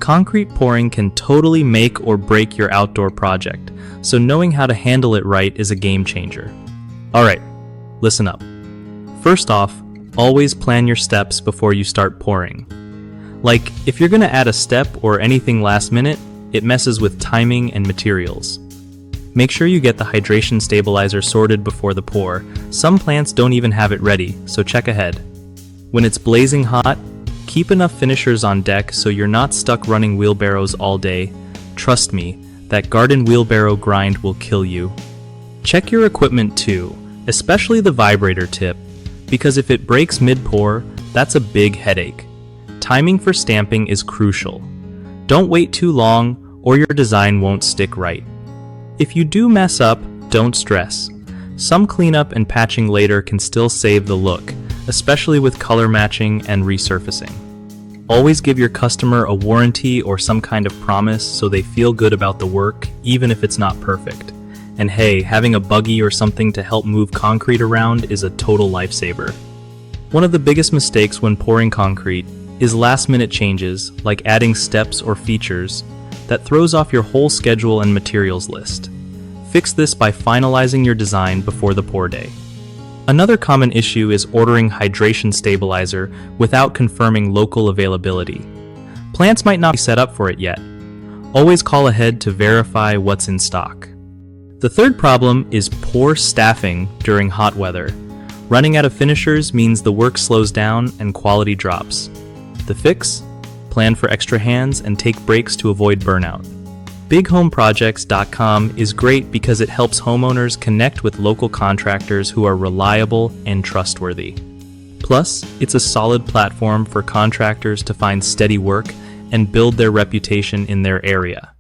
Concrete pouring can totally make or break your outdoor project, so knowing how to handle it right is a game changer. Alright, listen up. First off, always plan your steps before you start pouring. Like, if you're gonna add a step or anything last minute, it messes with timing and materials. Make sure you get the hydration stabilizer sorted before the pour. Some plants don't even have it ready, so check ahead. When it's blazing hot, keep enough finishers on deck so you're not stuck running wheelbarrows all day. Trust me, that garden wheelbarrow grind will kill you. Check your equipment too, especially the vibrator tip, because if it breaks mid-pour, that's a big headache. Timing for stamping is crucial. Don't wait too long or your design won't stick right. If you do mess up, don't stress. Some cleanup and patching later can still save the look, especially with color matching and resurfacing. Always give your customer a warranty or some kind of promise so they feel good about the work, even if it's not perfect. And hey, having a buggy or something to help move concrete around is a total lifesaver. One of the biggest mistakes when pouring concrete is last-minute changes, like adding steps or features, that throws off your whole schedule and materials list. Fix this by finalizing your design before the pour day. Another common issue is ordering hydration stabilizer without confirming local availability. Plants might not be set up for it yet. Always call ahead to verify what's in stock. The third problem is poor staffing during hot weather. Running out of finishers means the work slows down and quality drops. The fix? Plan for extra hands and take breaks to avoid burnout. BigHomeProjects.com is great because it helps homeowners connect with local contractors who are reliable and trustworthy. Plus, it's a solid platform for contractors to find steady work and build their reputation in their area.